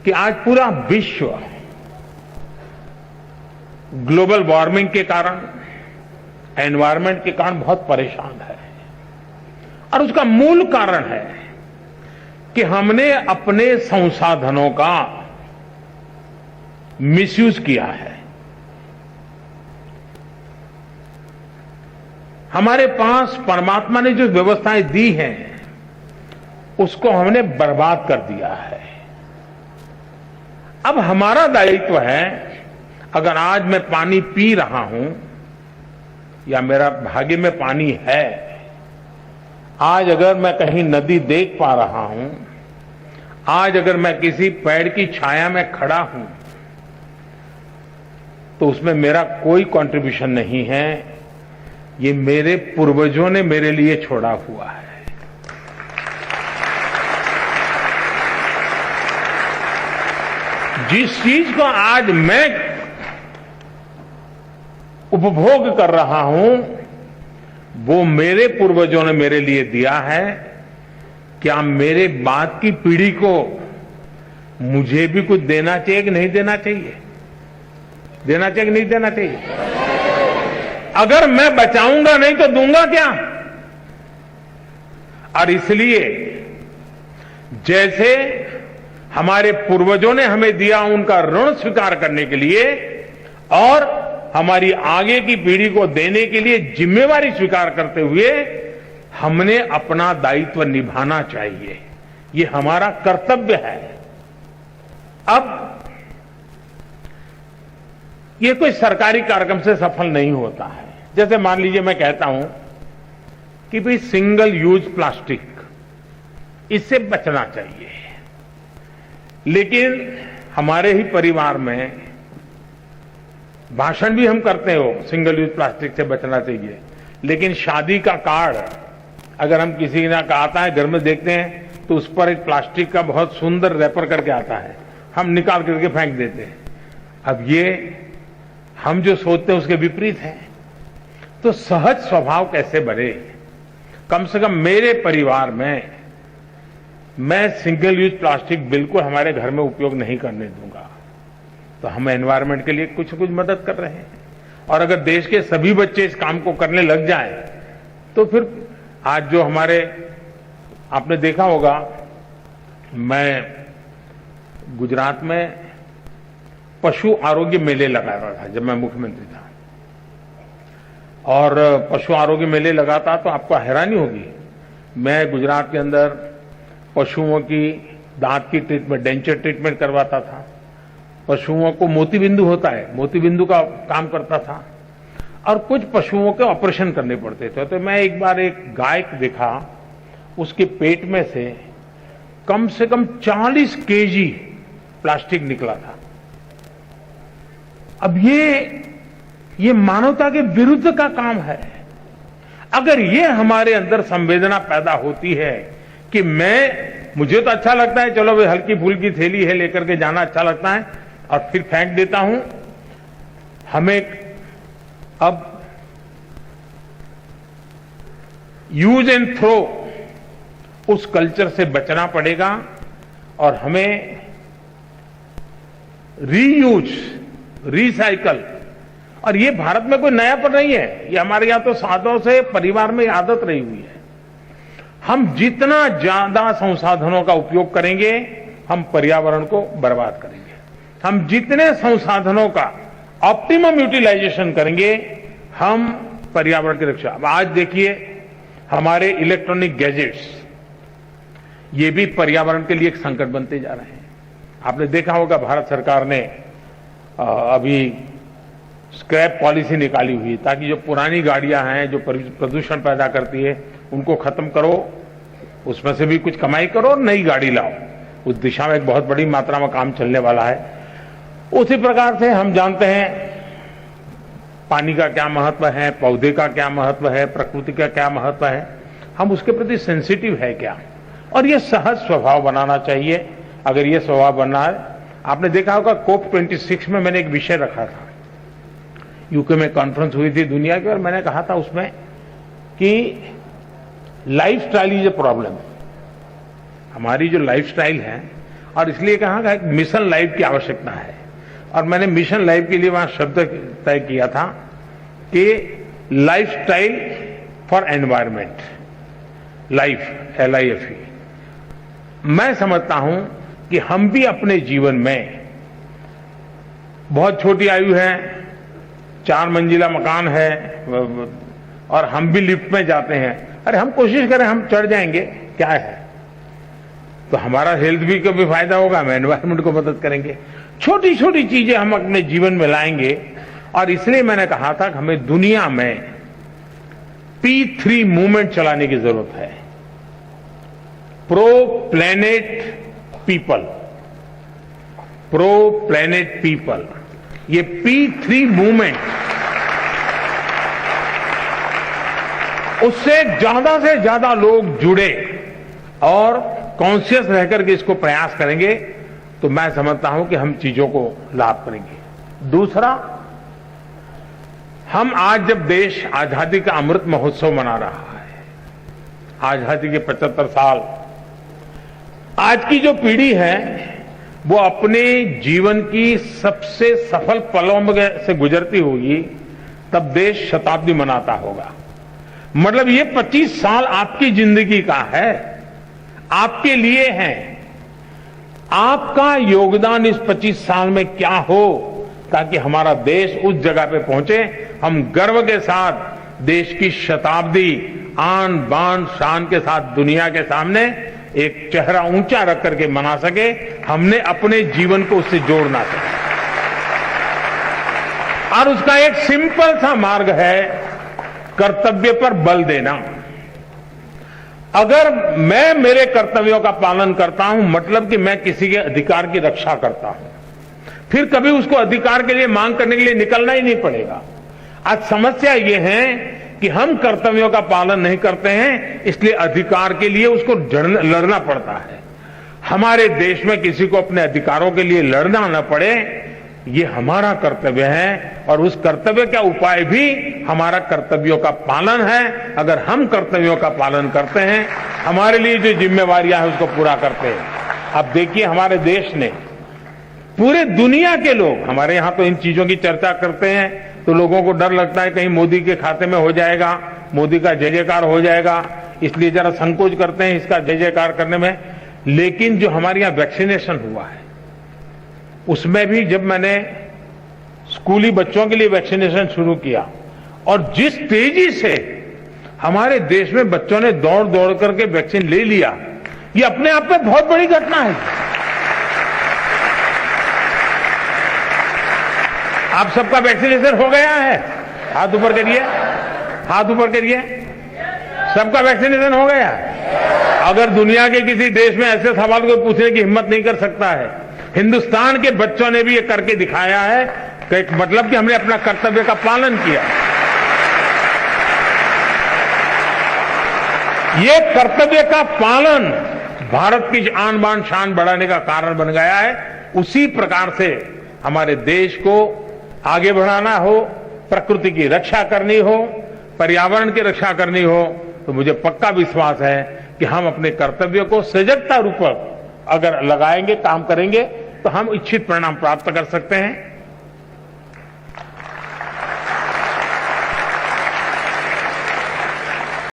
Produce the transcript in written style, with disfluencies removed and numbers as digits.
कि आज पूरा विश्व ग्लोबल वार्मिंग के कारण, एनवायरनमेंट के कारण बहुत परेशान है। और उसका मूल कारण है कि हमने अपने संसाधनों का मिसयूज किया है। हमारे पास परमात्मा ने जो व्यवस्थाएं दी हैं उसको हमने बर्बाद कर दिया है। अब हमारा दायित्व है, अगर आज मैं पानी पी रहा हूं या मेरा भाग्य में पानी है, आज अगर मैं कहीं नदी देख पा रहा हूं, आज अगर मैं किसी पेड़ की छाया में खड़ा हूं, तो उसमें मेरा कोई कंट्रीब्यूशन नहीं है। ये मेरे पूर्वजों ने मेरे लिए छोड़ा हुआ है। जिस चीज को आज मैं उपभोग कर रहा हूं, वो मेरे पूर्वजों ने मेरे लिए दिया है। क्या मेरे बाद की पीढ़ी को मुझे भी कुछ देना चाहिए कि नहीं देना चाहिए? देना चाहिए कि नहीं देना चाहिए? अगर मैं बचाऊंगा नहीं तो दूंगा क्या? और इसलिए जैसे हमारे पूर्वजों ने हमें दिया, उनका ऋण स्वीकार करने के लिए और हमारी आगे की पीढ़ी को देने के लिए जिम्मेवारी स्वीकार करते हुए हमने अपना दायित्व निभाना चाहिए। ये हमारा कर्तव्य है। अब ये कोई सरकारी कार्यक्रम से सफल नहीं होता है। जैसे मान लीजिए मैं कहता हूं कि भाई सिंगल यूज प्लास्टिक, इससे बचना चाहिए, लेकिन हमारे ही परिवार में भाषण भी हम करते हो सिंगल यूज प्लास्टिक से बचना चाहिए, लेकिन शादी का कार्ड अगर हम किसी का आता है, घर में देखते हैं तो उस पर एक प्लास्टिक का बहुत सुंदर रैपर करके आता है, हम निकाल करके फेंक देते हैं। अब ये हम जो सोचते हैं उसके विपरीत है। तो सहज स्वभाव कैसे बने? कम से कम मेरे परिवार में मैं सिंगल यूज प्लास्टिक बिल्कुल हमारे घर में उपयोग नहीं करने दूंगा। तो हम एनवायरनमेंट के लिए कुछ कुछ मदद कर रहे हैं। और अगर देश के सभी बच्चे इस काम को करने लग जाएं, तो फिर आज जो हमारे, आपने देखा होगा, मैं गुजरात में पशु आरोग्य मेले लगा रहा था जब मैं मुख्यमंत्री था, और पशु आरोग्य मेले लगाता तो आपको हैरानी होगी, मैं गुजरात के अंदर पशुओं की दांत की ट्रीटमेंट, डेंचर ट्रीटमेंट करवाता था। पशुओं को मोतीबिंदु होता है, मोतीबिंदु का काम करता था, और कुछ पशुओं के ऑपरेशन करने पड़ते थे। तो मैं एक बार एक गाय देखा, उसके पेट में से कम 40 केजी प्लास्टिक निकला था। अब ये मानवता के विरुद्ध का काम है। अगर ये हमारे अंदर संवेदना पैदा होती है कि मुझे तो अच्छा लगता है, चलो भाई हल्की फुल्की थैली है लेकर के जाना अच्छा लगता है, और फिर फेंक देता हूं, हमें अब यूज एंड थ्रो उस कल्चर से बचना पड़ेगा, और हमें रीयूज, रिसाइकल, और ये भारत में कोई नयापन नहीं है, ये हमारे यहां तो सालों से परिवार में आदत रही हुई है। हम जितना ज्यादा संसाधनों का उपयोग करेंगे, हम पर्यावरण को बर्बाद करेंगे। हम जितने संसाधनों का ऑप्टिमम यूटिलाइजेशन करेंगे, हम पर्यावरण की रक्षा। अब आज देखिए हमारे इलेक्ट्रॉनिक गैजेट्स, ये भी पर्यावरण के लिए एक संकट बनते जा रहे हैं। आपने देखा होगा भारत सरकार ने अभी स्क्रैप पॉलिसी निकाली हुई, ताकि जो पुरानी गाड़ियां हैं जो प्रदूषण पैदा करती है उनको खत्म करो, उसमें से भी कुछ कमाई करो और नई गाड़ी लाओ। उस दिशा में एक बहुत बड़ी मात्रा में काम चलने वाला है। उसी प्रकार से हम जानते हैं पानी का क्या महत्व है, पौधे का क्या महत्व है, प्रकृति का क्या महत्व है, हम उसके प्रति सेंसिटिव है क्या, और ये सहज स्वभाव बनाना चाहिए। अगर ये स्वभाव बनना है, आपने देखा होगा COP26 में मैंने एक विषय रखा था, यूके में कॉन्फ्रेंस हुई थी दुनिया की, और मैंने कहा था उसमें कि लाइफस्टाइल इज ए प्रॉब्लम। हमारी जो लाइफस्टाइल है और इसलिए कहा कि एक मिशन लाइफ की आवश्यकता है। और मैंने मिशन लाइफ के लिए वहां शब्द तय किया था कि lifestyle for environment, life LIFE। मैं समझता हूं कि हम भी अपने जीवन में, बहुत छोटी आयु है, 4 मंजिला मकान है और हम भी लिफ्ट में जाते हैं, अरे हम कोशिश करें, हम चढ़ जाएंगे, क्या है, तो हमारा हेल्थ भी कभी फायदा होगा, हम एनवायरमेंट को मदद करेंगे। छोटी छोटी चीजें हम अपने जीवन में लाएंगे। और इसलिए मैंने कहा था कि हमें दुनिया में P3 मूवमेंट चलाने की जरूरत है, pro planet people, pro planet people. ये P3 मूवमेंट, उससे ज्यादा लोग जुड़े और कॉन्शियस रहकर के इसको प्रयास करेंगे तो मैं समझता हूं कि हम चीजों को लाभ करेंगे। दूसरा, हम आज जब देश आजादी का अमृत महोत्सव मना रहा है, आजादी के 75 साल, आज की जो पीढ़ी है वो अपने जीवन की सबसे सफल पलों से गुजरती होगी, तब देश शताब्दी मनाता होगा। मतलब ये 25 साल आपकी जिंदगी का है, आपके लिए है। आपका योगदान इस 25 साल में क्या हो ताकि हमारा देश उस जगह पे पहुंचे, हम गर्व के साथ देश की शताब्दी आन बान शान के साथ दुनिया के सामने एक चेहरा ऊंचा रख करके मना सके, हमने अपने जीवन को उससे जोड़ना चाहिए। और उसका एक सिंपल सा मार्ग है कर्तव्य पर बल देना। अगर मैं मेरे कर्तव्यों का पालन करता हूं, मतलब कि मैं किसी के अधिकार की रक्षा करता हूं, फिर कभी उसको अधिकार के लिए मांग करने के लिए निकलना ही नहीं पड़ेगा। आज समस्या ये है कि हम कर्तव्यों का पालन नहीं करते हैं, इसलिए अधिकार के लिए उसको लड़ना पड़ता है। हमारे देश में किसी को अपने अधिकारों के लिए लड़ना न पड़े, ये हमारा कर्तव्य है। और उस कर्तव्य का उपाय भी हमारा कर्तव्यों का पालन है। अगर हम कर्तव्यों का पालन करते हैं, हमारे लिए जो जिम्मेवारियां हैं उसको पूरा करते हैं। अब देखिए, हमारे देश ने, पूरे दुनिया के लोग, हमारे यहां तो इन चीजों की चर्चा करते हैं तो लोगों को डर लगता है कहीं मोदी के खाते में हो जाएगा, मोदी का जय जयकार हो जाएगा, इसलिए जरा संकोच करते हैं इसका जय जयकार करने में। लेकिन जो हमारे यहां वैक्सीनेशन हुआ है, उसमें भी जब मैंने स्कूली बच्चों के लिए वैक्सीनेशन शुरू किया और जिस तेजी से हमारे देश में बच्चों ने दौड़ दौड़ करके वैक्सीन ले लिया, ये अपने आप में बहुत बड़ी घटना है। आप सबका वैक्सीनेशन हो गया है? हाथ ऊपर करिए, हाथ ऊपर करिए। सबका वैक्सीनेशन हो गया? अगर दुनिया के किसी देश में ऐसे सवाल को पूछने की हिम्मत नहीं कर सकता है, हिंदुस्तान के बच्चों ने भी ये करके दिखाया है कि मतलब कि हमने अपना कर्तव्य का पालन किया। ये कर्तव्य का पालन भारत की आन बान शान बढ़ाने का कारण बन गया है। उसी प्रकार से हमारे देश को आगे बढ़ाना हो, प्रकृति की रक्षा करनी हो, पर्यावरण की रक्षा करनी हो, तो मुझे पक्का विश्वास है कि हम अपने कर्तव्य को सजगता रूप अगर लगाएंगे, काम करेंगे, तो हम इच्छित परिणाम प्राप्त कर सकते हैं।